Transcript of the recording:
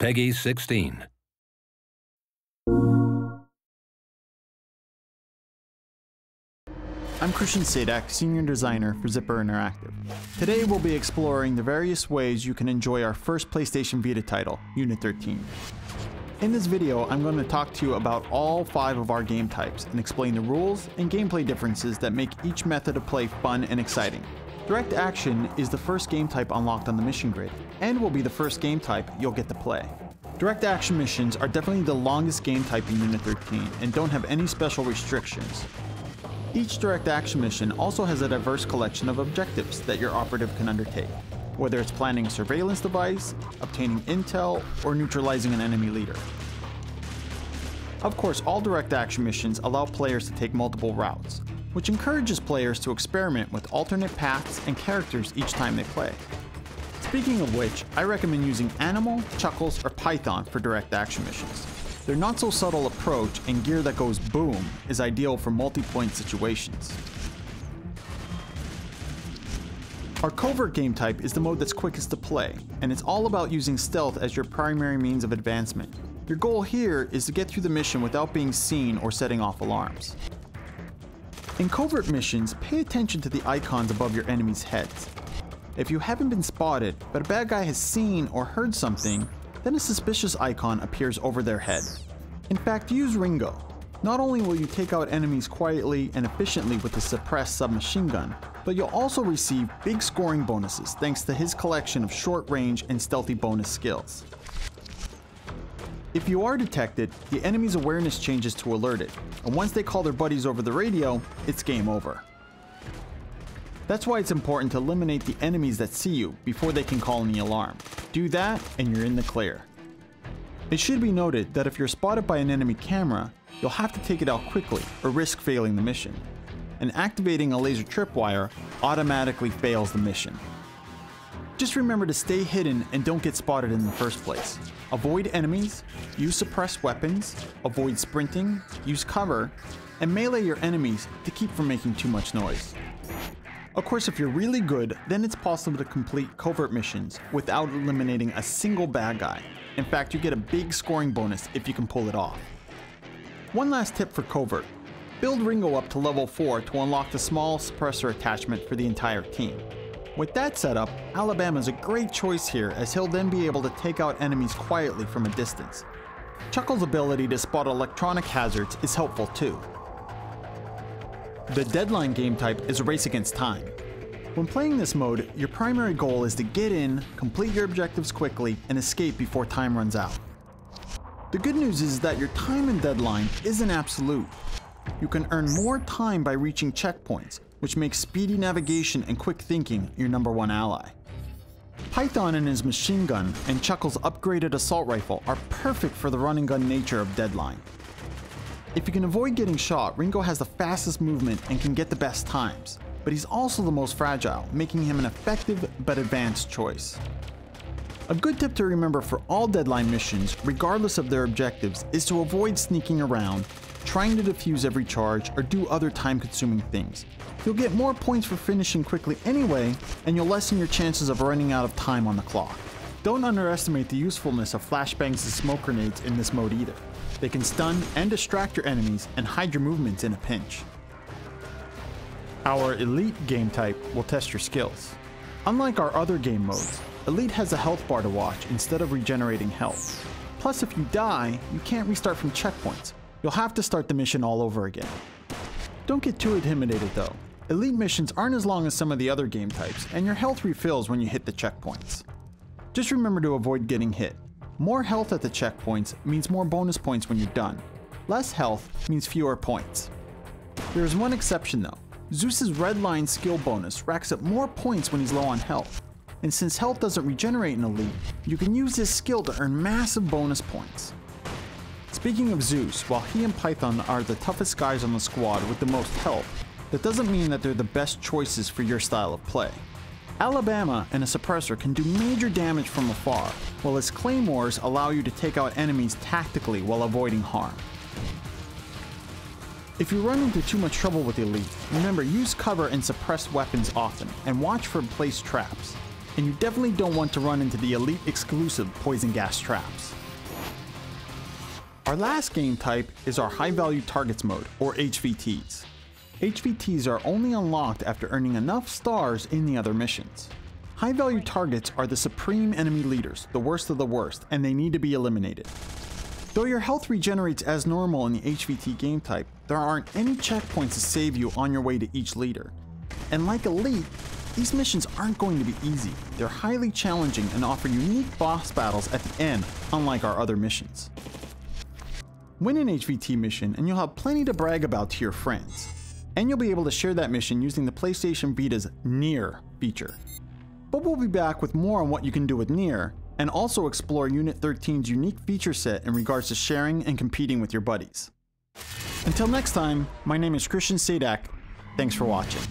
Peggy 16. I'm Christian Sadak, Senior Designer for Zipper Interactive. Today we'll be exploring the various ways you can enjoy our first PlayStation Vita title, Unit 13. In this video, I'm going to talk to you about all 5 of our game types and explain the rules and gameplay differences that make each method of play fun and exciting. Direct Action is the first game type unlocked on the mission grid, and will be the first game type you'll get to play. Direct Action missions are definitely the longest game type in Unit 13 and don't have any special restrictions. Each Direct Action mission also has a diverse collection of objectives that your operative can undertake, whether it's planning a surveillance device, obtaining intel, or neutralizing an enemy leader. Of course, all Direct Action missions allow players to take multiple routes, which encourages players to experiment with alternate paths and characters each time they play. Speaking of which, I recommend using Animal, Chuckles, or Python for Direct Action missions. Their not-so-subtle approach and gear that goes boom is ideal for multi-point situations. Our Covert game type is the mode that's quickest to play, and it's all about using stealth as your primary means of advancement. Your goal here is to get through the mission without being seen or setting off alarms. In Covert missions, pay attention to the icons above your enemies' heads. If you haven't been spotted, but a bad guy has seen or heard something, then a suspicious icon appears over their head. In fact, use Ringo. Not only will you take out enemies quietly and efficiently with the suppressed submachine gun, but you'll also receive big scoring bonuses thanks to his collection of short range and stealthy bonus skills. If you are detected, the enemy's awareness changes to alerted, and once they call their buddies over the radio, it's game over. That's why it's important to eliminate the enemies that see you before they can call any alarm. Do that, and you're in the clear. It should be noted that if you're spotted by an enemy camera, you'll have to take it out quickly or risk failing the mission. And activating a laser tripwire automatically fails the mission. Just remember to stay hidden and don't get spotted in the first place. Avoid enemies, use suppressed weapons, avoid sprinting, use cover, and melee your enemies to keep from making too much noise. Of course, if you're really good, then it's possible to complete Covert missions without eliminating a single bad guy. In fact, you get a big scoring bonus if you can pull it off. One last tip for Covert. Build Ringo up to level 4 to unlock the small suppressor attachment for the entire team. With that setup, Alabama's a great choice here, as he'll then be able to take out enemies quietly from a distance. Chuckle's ability to spot electronic hazards is helpful too. The Deadline game type is a race against time. When playing this mode, your primary goal is to get in, complete your objectives quickly, and escape before time runs out. The good news is that your time in Deadline isn't absolute. You can earn more time by reaching checkpoints, which makes speedy navigation and quick thinking your #1 ally. Python and his machine gun and Chuckle's upgraded assault rifle are perfect for the run and gun nature of Deadline. If you can avoid getting shot, Ringo has the fastest movement and can get the best times, but he's also the most fragile, making him an effective but advanced choice. A good tip to remember for all Deadline missions, regardless of their objectives, is to avoid sneaking around, trying to defuse every charge, or do other time-consuming things. You'll get more points for finishing quickly anyway, and you'll lessen your chances of running out of time on the clock. Don't underestimate the usefulness of flashbangs and smoke grenades in this mode either. They can stun and distract your enemies and hide your movements in a pinch. Our Elite game type will test your skills. Unlike our other game modes, Elite has a health bar to watch instead of regenerating health. Plus, if you die, you can't restart from checkpoints. You'll have to start the mission all over again. Don't get too intimidated though. Elite missions aren't as long as some of the other game types, and your health refills when you hit the checkpoints. Just remember to avoid getting hit. More health at the checkpoints means more bonus points when you're done. Less health means fewer points. There is one exception though. Zeus's red line skill bonus racks up more points when he's low on health. And since health doesn't regenerate in Elite, you can use this skill to earn massive bonus points. Speaking of Zeus, while he and Python are the toughest guys on the squad with the most health, that doesn't mean that they're the best choices for your style of play. Alabama and a suppressor can do major damage from afar, while his claymores allow you to take out enemies tactically while avoiding harm. If you run into too much trouble with Elite, remember, use cover and suppressed weapons often, and watch for placed traps. and you definitely don't want to run into the Elite exclusive poison gas traps. Our last game type is our High Value Targets mode, or HVTs. HVTs are only unlocked after earning enough stars in the other missions. High value targets are the supreme enemy leaders, the worst of the worst, and they need to be eliminated. Though your health regenerates as normal in the HVT game type, there aren't any checkpoints to save you on your way to each leader. And like Elite, these missions aren't going to be easy. They're highly challenging and offer unique boss battles at the end, unlike our other missions. Win an HVT mission and you'll have plenty to brag about to your friends. And you'll be able to share that mission using the PlayStation Vita's Near feature. But we'll be back with more on what you can do with Near, and also explore Unit 13's unique feature set in regards to sharing and competing with your buddies. Until next time, my name is Christian Sadak. Thanks for watching.